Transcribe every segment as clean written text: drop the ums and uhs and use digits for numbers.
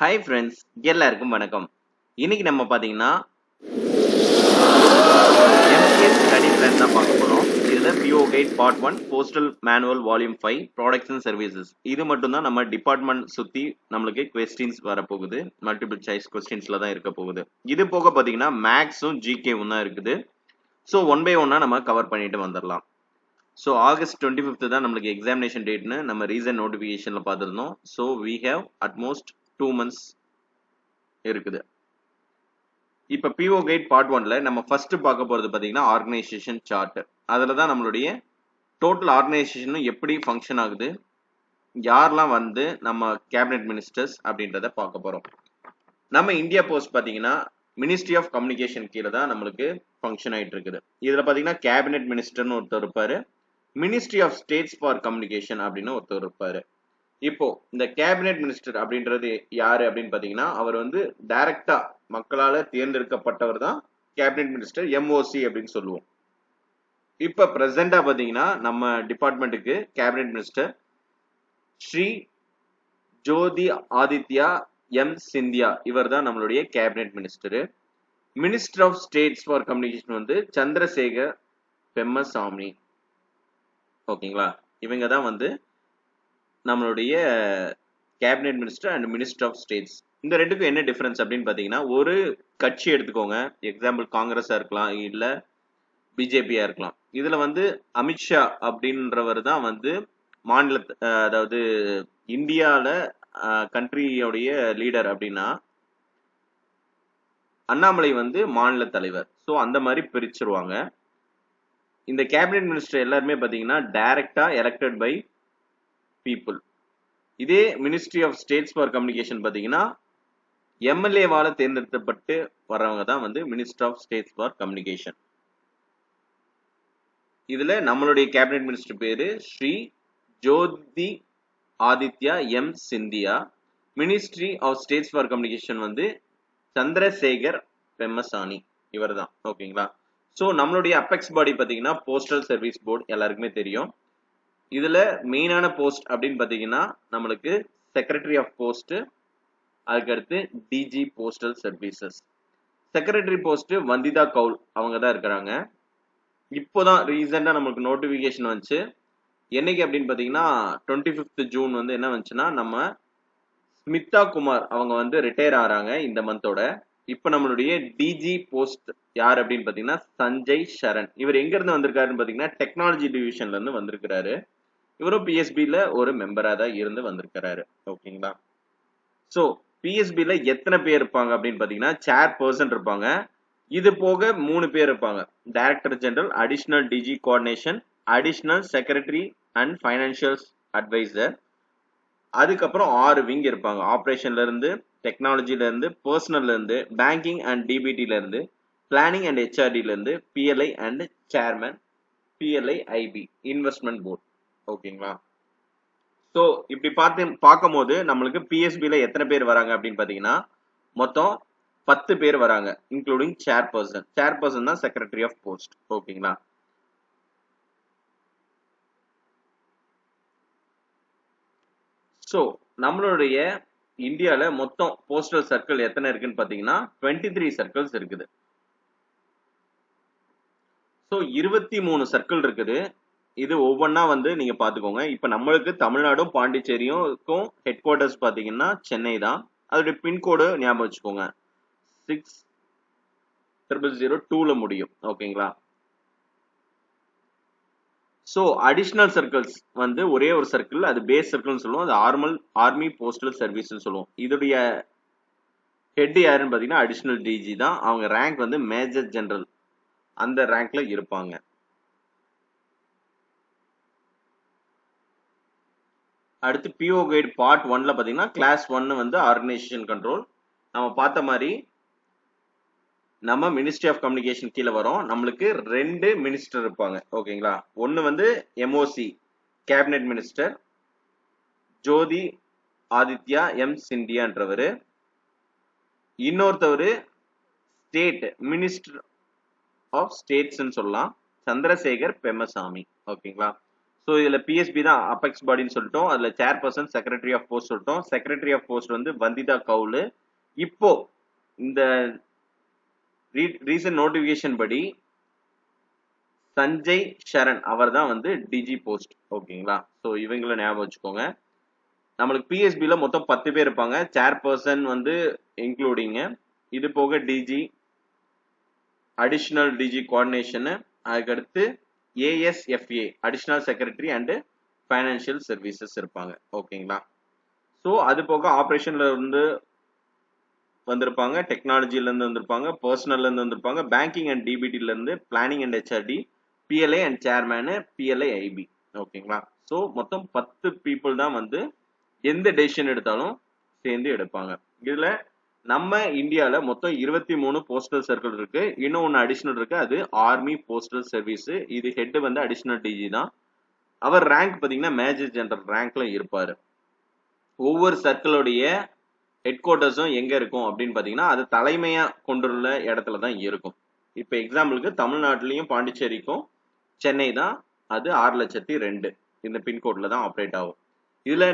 Hi friends, எல்லாருக்கும் வணக்கம். இன்னைக்கு நம்ம பார்த்தீங்கன்னா எம்சிஎஸ் ஸ்டடி பிளான் தான் பார்க்க போறோம். இதுல PO guide part 1 postal manual volume 5 products and services இது மட்டும் தான் நம்ம டிபார்ட்மெண்ட் சுத்தி நம்மளுக்கு கொஸ்டின்ஸ் வரப்போகுது. மல்டிபிள் சாய்ஸ் கொஸ்டின்ஸ்ல தான் இருக்க போகுது. இது போக பார்த்தீங்கன்னா மேக்ஸும் ஜிகேவும் தான் இருக்குது. ஸோ ஒன் பை ஒன்னா நம்ம கவர் பண்ணிட்டு வந்துடலாம். ஸோ ஆகஸ்ட் 25 தான் நம்மளுக்கு எக்ஸாமினேஷன் டேட்னு நம்ம ரீசன்ட் நோட்டிஃபிகேஷன்ல பார்த்துருந்தோம். So we have at most 2 months இருக்குது. இப்ப பிஓ கைட் பார்ட் 1ல நம்ம ஃபர்ஸ்ட் பார்க்க போறது பாத்தீங்கன்னா ஆர்கனைசேஷன் சார்ட். அதுல தான் நம்மளுடைய டோட்டல் ஆர்கனைசேஷனும் எப்படி ஃபங்க்ஷன் ஆகுது, யாரெல்லாம் வந்து நம்ம கேபினெட் மினிஸ்டர்ஸ் அப்படின்றத பார்க்க போறோம். நம்ம இந்தியா போஸ்ட் பாத்தீங்கன்னா மினிஸ்ட்ரி ஆஃப் கம்யூனிகேஷன் கீழே தான் நம்மளுக்கு ஃபங்க்ஷன் ஆயிட்டு இருக்குது. இதுல பாத்தீங்கன்னா கேபினெட் மினிஸ்டர்னு ஒருத்தர் இருப்பாரு, ministry of states for communication அப்படின்னு ஒருத்தர் இருப்பாரு. இப்போ இந்த கேபினெட் மினிஸ்டர் அப்படின்றது யாரு அப்படின்னு பாத்தீங்கன்னா அவர் வந்து டைரக்டா மக்களால தேர்ந்தெடுக்கப்பட்டவர் தான் கேபினெட் மினிஸ்டர், எம்ஓசி அப்படின்னு சொல்லுவோம். இப்ப பிரசண்டா பாத்தீங்கன்னா நம்ம டிபார்ட்மெண்ட்டுக்கு கேபினெட் மினிஸ்டர் ஸ்ரீ ஜோதி ஆதித்யா எம் சிந்தியா, இவர் தான் நம்மளுடைய cabinet minister. Minister of states for communication வந்து சந்திரசேகர் பெம்மசாமி. ஓகேங்களா, இவங்க தான் வந்து நம்மளுடைய cabinet minister and minister of states. இந்த ரெண்டுக்கும் என்ன டிஃபரன்ஸ் அப்படின்னு பாத்தீங்கன்னா, ஒரு கட்சி எடுத்துக்கோங்க, எக்ஸாம்பிள் காங்கிரஸா இருக்கலாம் இல்ல பிஜேபியா இருக்கலாம். இதுல வந்து அமித்ஷா அப்படின்றவர் தான் வந்து மாநில அதாவது இந்தியால கண்ட்ரியோடைய லீடர் அப்படின்னா அண்ணாமலை வந்து மாநில தலைவர். ஸோ அந்த மாதிரி பிரிச்சிருவாங்க. இந்த கேபினெட் மினிஸ்டர் எல்லாருமே பாத்தீங்கன்னா டைரக்டா எலெக்டட் பை பீப்புள். இதே ministry of states for communication பாத்தீங்கன்னா எம்எல்ஏவால தேர்ந்தெடுக்கப்பட்டு வர்றவங்க தான் வந்து minister of states for communication. இதுல நம்மளுடைய கேபினெட் மினிஸ்டர் பேரு ஸ்ரீ ஜோதி Aditya M Scindia. Ministry of states for communication வந்து சந்திரசேகர் பெம்மசானி, இவர் தான். ஓகேங்களா. ஸோ நம்மளுடைய அபெக்ஸ் பாடி பாத்தீங்கன்னா போஸ்டல் சர்வீஸ் போர்டு எல்லாருக்குமே தெரியும். இதுல மெயினான போஸ்ட் அப்படின்னு பாத்தீங்கன்னா நம்மளுக்கு செக்ரட்டரி ஆஃப் போஸ்ட், அதுக்கடுத்து DG postal services. Secretary post Vandita Kaul அவங்க தான் இருக்கிறாங்க. இப்போதான் ரீசெண்டா நம்மளுக்கு நோட்டிபிகேஷன் வந்துச்சு. என்னைக்கு அப்படின்னு பாத்தீங்கன்னா 25th ஜூன் வந்து என்ன வந்துச்சுன்னா நம்ம ஸ்மிதா குமார் அவங்க வந்து ரிட்டையர் ஆறாங்க இந்த மந்தோட. இப்ப நம்மளுடைய டிஜி போஸ்ட் யார் அப்படின்னு பாத்தீங்கன்னா சஞ்சய் சரண். இவர் எங்க இருந்து வந்திருக்காருன்னு பாத்தீங்கன்னா டெக்னாலஜி டிவிஷன்ல இருந்து வந்திருக்கிறாரு. இவரும் பிஎஸ்பில ஒரு மெம்பரா தான் இருந்து வந்திருக்கிறாரு. ஓகேங்களா. சோ பிஎஸ்பில எத்தனை பேர் இருப்பாங்க அப்படின்னு பாத்தீங்கன்னா சேர் பர்சன் இருப்பாங்க. இது போக 3 பேர் இருப்பாங்க, director general, additional DG coordination, additional secretary and financial advisor. அதுக்கப்புறம் 6 விங் இருப்பாங்க, ஆபரேஷன்ல இருந்து, டெக்னாலஜில இருந்து, பர்சனல்ல இருந்து, பேங்கிங் அண்ட் டிபிடில இருந்து, பிளானிங் அண்ட் ஹெச்ஆர்டில இருந்து, PLI and chairman, PLI IP investment board. ஓகேங்களா. ஸோ இப்படி பார்க்கும் போது நம்மளுக்கு பிஎஸ்பில எத்தனை பேர் வராங்க அப்படின்னு பாத்தீங்கன்னா மொத்தம் 10 பேர் வராங்க, இன்க்ளூடிங் சேர்பர்சன். சேர்பர்சன் தான் செக்ரட்டரி ஆஃப் போஸ்ட். ஓகேங்களா. ஸோ நம்மளுடைய இந்தியால மொத்தம் போஸ்டல் சர்க்கிள் எத்தனை இருக்குன்னு பாத்தீங்கன்னா 23 சர்க்கிள்ஸ் இருக்குது. ஸோ 23 சர்க்கிள் இருக்குது. இது ஒவ்வொன்னா வந்து நீங்க பாத்துக்கோங்க. இப்ப நம்மளுக்கு தமிழ்நாடும் பாண்டிச்சேரியும் ஹெட் குவார்டர்ஸ் பாத்தீங்கன்னா சென்னை தான். அதோட பின்கோடு ஞாபகம் வச்சுக்கோங்க, 6002ல முடியும். ஓகேங்களா. சோ அடிஷனல் சர்க்கிள்ஸ் வந்து ஒரே ஒரு சர்க்கிள், அது பேஸ் சர்க்கிள்னு சொல்லுவோம். அது ஆர்மி போஸ்டல் சர்வீஸ் சொல்லுவோம். இதோடைய ஹெட் யாருன்னு பாத்தீங்கன்னா அடிஷனல் டிஜி தான். அவங்க ரேங்க் வந்து மேஜர் ஜெனரல் அந்த ரேங்க்ல இருப்பாங்க. அடுத்து பிஓ கைட் பார்ட் 1ல பாத்தீங்கன்னா கிளாஸ் 1 வந்து ஆர்கனைசேஷன் கண்ட்ரோல். நம்ம பார்த்த மாதிரி நம்ம மினிஸ்ட்ரி ஆஃப் கம்யூனிகேஷன் கீழே வரோம். நம்மளுக்கு 2 மினிஸ்டர் இருப்பாங்க. ஓகேங்களா. ஒன்னு வந்து MOC cabinet minister Jyoti Aditya M சிந்தியான்றவர். இன்னொருத்தவர் ஸ்டேட் மினிஸ்டர் ஆஃப் ஸ்டேட்ஸ் சொல்லலாம், சந்திரசேகர் பெம்மசாமி. ஓகேங்களா. ஸோ இதுல பிஎஸ்பி தான் அபெக்ஸ் பாடின்னு சொல்லிட்டோம். அதுல சேர்பர்சன் செக்ரட்டரி ஆஃப் போஸ்ட் சொல்லிட்டோம். செக்ரட்டரி ஆஃப் போஸ்ட் வந்து வந்திதா கவுலு. இப்போ இந்த ரீசன்ட் நோட்டிபிகேஷன் படி சஞ்சய் சரண் அவர் தான் வந்து டிஜி போஸ்ட். ஓகேங்களா? ஸோ இவங்கள ஞாபகம் வச்சுக்கோங்க. நம்மளுக்கு பிஎஸ்பில மொத்தம் 10 பேர் இருப்பாங்க. சேர்பர்சன் வந்து இன்க்ளூடிங், இது போக டிஜி, அடிஷனல் டிஜி கோஆர்டினேஷன், அதுக்கடுத்து ASFA additional secretary and financial services இருப்பாங்க. ஓகேங்களா? ஸோ அது போக ஆப்ரேஷன்ல இருந்து வந்திருப்பாங்க, டெக்னாலஜில இருந்து வந்திருப்பாங்க, பர்சனல்ல இருந்து வந்திருப்பாங்க, பேங்கிங் அண்ட் டிபிடில இருந்து, planning and HRD, PLI and chairman, PLI IP. ஓகேங்களா? ஸோ மொத்தம் 10 பீப்புள் தான் வந்து எந்த டெசிஷன் எடுத்தாலும் சேர்ந்து எடுப்பாங்க. இதுல நம்ம இந்தியால மொத்தம் 23 போஸ்டல் சர்க்கிள் இருக்கு. இன்னும் ஒன்று அடிஷனல் இருக்கு, அது ஆர்மி போஸ்டல் சர்வீஸ். இது ஹெட் வந்து அடிஷனல் டிஜி தான். அவர் ரேங்க் பாத்தீங்கன்னா மேஜர் ஜெனரல் ரேங்க்ல இருப்பாரு. ஒவ்வொரு சர்க்கிளோடைய ஹெட் குவார்டர்ஸும் எங்க இருக்கும் அப்படின்னு பாத்தீங்கன்னா அது தலைமையா கொண்டுள்ள இடத்துல தான் இருக்கும். இப்ப எக்ஸாம்பிளுக்கு தமிழ்நாட்டிலையும் பாண்டிச்சேரிக்கும் சென்னை தான், அது 6,02,000 இந்த பின்கோட்ல தான் ஆப்ரேட் ஆகும். இதுல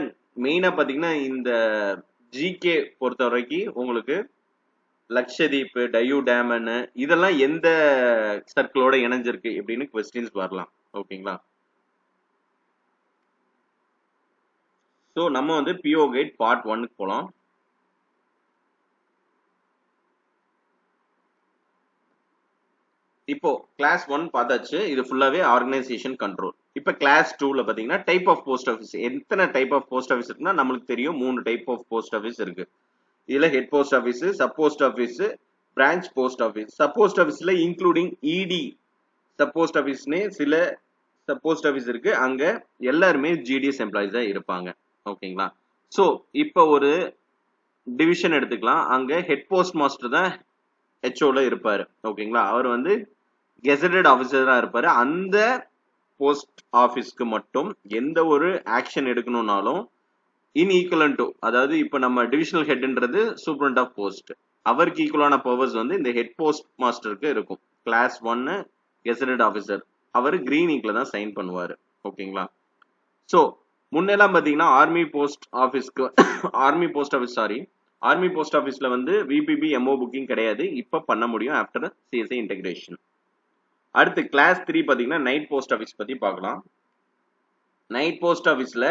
மெயினா பாத்தீங்கன்னா இந்த ஜிகே பொறுத்த வரைக்கும் உங்களுக்கு லட்சதீப், டையூ டேமன் இதெல்லாம் எந்த சர்க்கிளோட இணைஞ்சிருக்கு அப்படின்னு கொஸ்டின்ஸ் வரலாம். ஓகேங்களா? ஸோ நம்ம வந்து பிஓ கைட் பார்ட் 1க்கு போலாம். இப்போ கிளாஸ் 1 பார்த்தாச்சு. இது ஃபுல்லாவே ஆர்கனைசேஷன் கண்ட்ரோல். இப்ப கிளாஸ் 2ல பாத்தீங்கன்னா டைப் ஆஃப் போஸ்ட் ஆஃபீஸ். எத்தனை டைப் ஆஃப் போஸ்ட் ஆஃபீஸ் இருக்குன்னா நம்மளுக்கு தெரியும் 3 டைப் ஆஃப் போஸ்ட் ஆஃபீஸ் இருக்கு. இதுல head post office, sub post office, branch post office. Sub post ஆஃபீஸ்ல இன்க்ளூடிங் இடி சப் போஸ்ட் ஆஃபீஸ்னே சில சப் போஸ்ட் ஆஃபீஸ் இருக்கு. அங்க எல்லாருமே ஜிடிஎஸ் எம்ப்ளாயிஸ் தான் இருப்பாங்க. ஓகேங்களா? ஸோ இப்போ ஒரு டிவிஷன் எடுத்துக்கலாம். அங்க ஹெட் போஸ்ட் மாஸ்டர் தான் ஹெச்ஓல இருப்பாரு. ஓகேங்களா? அவர் வந்து கெசட்டட் ஆஃபீஸரா இருப்பாரு. அந்த போஸ்ட் ஆஃபீஸ்க்கு மட்டும் எந்த ஒரு ஆக்ஷன் எடுக்கணும்னாலும் இன் ஈக்குவலன் டு, அதாவது இப்ப நம்ம டிவிஷனல் ஹெட்ன்றது சூப்பரண்ட் ஆஃப் போஸ்ட், அவருக்கு ஈக்குவலான பவர்ஸ் வந்து இந்த ஹெட் போஸ்ட் மாஸ்டருக்கு இருக்கும். கிளாஸ் 1 கெசட்டட் ஆஃபீஸர், அவர் கிரீன் இங்க்ல தான் சைன் பண்ணுவாரு. ஓகேங்களா? ஸோ முன்னெல்லாம் பாத்தீங்கன்னா ஆர்மி போஸ்ட் ஆஃபீஸ்ல வந்து விபிபி எம்ஓ புக்கிங் கிடையாது. இப்ப பண்ண முடியும் ஆஃப்டர் சிஎஸ்ஐ இன்டகிரேஷன். அடுத்து கிளாஸ் 3 பாத்தீங்கன்னா நைட் போஸ்ட் ஆஃபீஸ் பத்தி பார்க்கலாம். நைட் போஸ்ட் ஆஃபீஸ்ல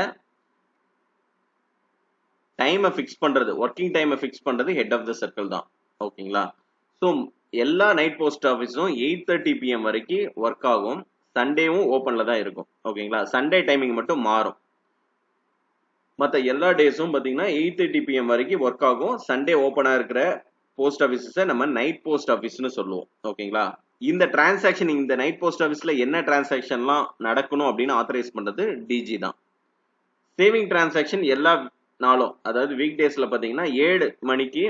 டைமை ஃபிக்ஸ் பண்றது, ஒர்க்கிங் டைமை ஃபிக்ஸ் பண்றது ஹெட் ஆஃப் த சர்க்கிள் தான். ஓகேங்களா? ஸோ எல்லா நைட் போஸ்ட் ஆஃபீஸும் 8:30 PM வரைக்கும் ஒர்க் ஆகும். சண்டேவும் ஓப்பன்ல தான் இருக்கும். ஓகேங்களா? சண்டே டைமிங் மட்டும் மாறும். மற்ற எல்லா டேஸும் பாத்தீங்கன்னா 8:30 PM வரைக்கும் ஒர்க் ஆகும். சண்டே ஓப்பனா இருக்கிற போஸ்ட் ஆஃபீஸஸை நம்ம நைட் போஸ்ட் ஆஃபீஸ்னு சொல்லுவோம். ஓகேங்களா? இந்த டிரான்சாக்ஷன், இந்த நைட் போஸ்ட் ஆஃபீஸ்ல என்ன டிரான்சாக்ஷன்லாம் நடக்கணும் அப்படின்னு ஆத்தரைஸ் பண்றது டிஜி தான். சேவிங் டிரான்சாக்ஷன் எல்லா நாளும், அதாவது வீக் டேஸ்ல பாத்தீங்கன்னா 7 மணிக்கு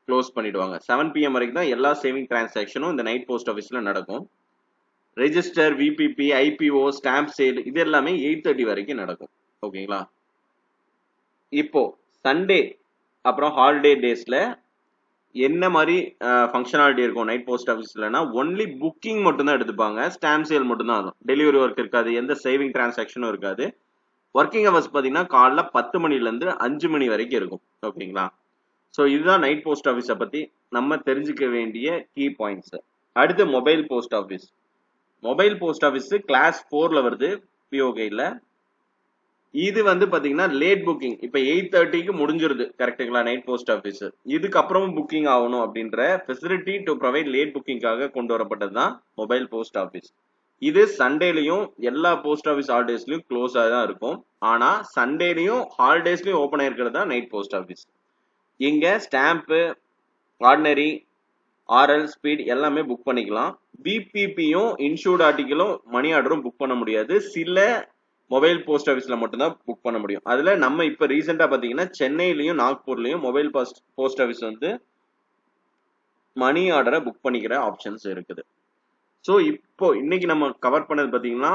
க்ளோஸ் பண்ணிடுவாங்க. 7 PM வரைக்கும் தான் எல்லா சேவிங் டிரான்சாக்ஷனும் இந்த நைட் போஸ்ட் ஆஃபீஸ்ல நடக்கும். Register, VPP, IPO, stamp sale இது எல்லாமே 8:30 வரைக்கும் நடக்கும். ஓகேங்களா? இப்போ சண்டே அப்புறம் ஹாலிடே டேஸ்ல என்ன மாதிரி ஃபங்க்ஷனாலிட்டி இருக்கும் நைட் போஸ்ட் ஆஃபீஸ்லனா, ஒன்லி புக்கிங் மட்டும் தான் எடுத்துப்பாங்க. ஸ்டாம்ப் சேல் மட்டும் தான் ஆகும். டெலிவரி ஒர்க் இருக்காது, எந்த சேவிங் டிரான்சாக்ஷனும் இருக்காது. ஒர்க்கிங் ஹவர்ஸ் பாத்தீங்கன்னா காலைல 10 மணில இருந்து 5 மணி வரைக்கும் இருக்கும். ஓகேங்களா? ஸோ இதுதான் நைட் போஸ்ட் ஆஃபீஸை பத்தி நம்ம தெரிஞ்சுக்க வேண்டிய கீ பாயிண்ட்ஸ். அடுத்து mobile post office. Mobile post office class 4ல வருது பிஓ கைட்ல. இது வந்து பாத்தீங்கன்னா லேட் புக்கிங். இப்ப 8:30க்கு முடிஞ்சிருது கரெக்டுங்களா நைட் போஸ்ட் ஆஃபீஸ். இதுக்கப்புறமும் புக்கிங் ஆகணும் அப்படின்ற ஃபெசிலிட்டி டு ப்ரொவைட் லேட் புக்கிங்காக கொண்டு வரப்பட்டது தான் மொபைல் போஸ்ட் ஆஃபீஸ். இது சண்டேலையும் எல்லா போஸ்ட் ஆஃபீஸ் ஹாலிடேஸ்லயும் க்ளோஸ் தான் இருக்கும். ஆனா சண்டேலையும் ஹாலிடேஸ்லயும் ஓப்பன் ஆயிருக்கிறது தான் நைட் போஸ்ட் ஆஃபீஸ். இங்க ஸ்டாம்ப், ஆர்டினரி, ஆர்எல், ஸ்பீட் எல்லாமே புக் பண்ணிக்கலாம். பிபிபியும் இன்சூர்ட் ஆர்டிகளும் மணி ஆர்டரும் புக் பண்ண முடியாது. சில மொபைல் போஸ்ட் ஆஃபீஸ்ல மட்டும்தான் புக் பண்ண முடியும். அதுல நம்ம இப்ப ரீசெண்டா பாத்தீங்கன்னா சென்னையிலயும் நாக்பூர்லயும் மொபைல் போஸ்ட் ஆஃபீஸ் வந்து மணி ஆர்டரை புக் பண்ணிக்கிற ஆப்ஷன்ஸ் இருக்குது. ஸோ இப்போ இன்னைக்கு நம்ம கவர் பண்ணது பாத்தீங்கன்னா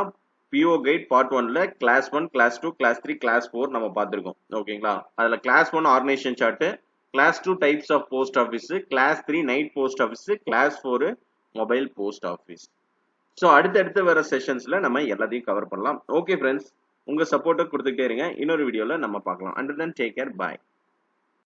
பிஓ கைட் பார்ட் 1ல கிளாஸ் 1, கிளாஸ் 2, கிளாஸ் 3, கிளாஸ் 4 நம்ம பார்த்திருக்கோம். ஓகேங்களா? அதுல class 1 organisation chart, class 2 types of post office, class 3 night post office, class 4 mobile post office. So அடுத்தடுத்து வர செஷன்ஸ்ல நம்ம எல்லாத்தையும் கவர் பண்ணலாம். ஓகே ஃப்ரெண்ட்ஸ், உங்க சப்போர்ட்டை கொடுத்துக்கிட்டே இருங்க. இன்னொரு வீடியோல நம்ம பார்க்கலாம். அண்டில் தென் டேக் கேர், பாய்.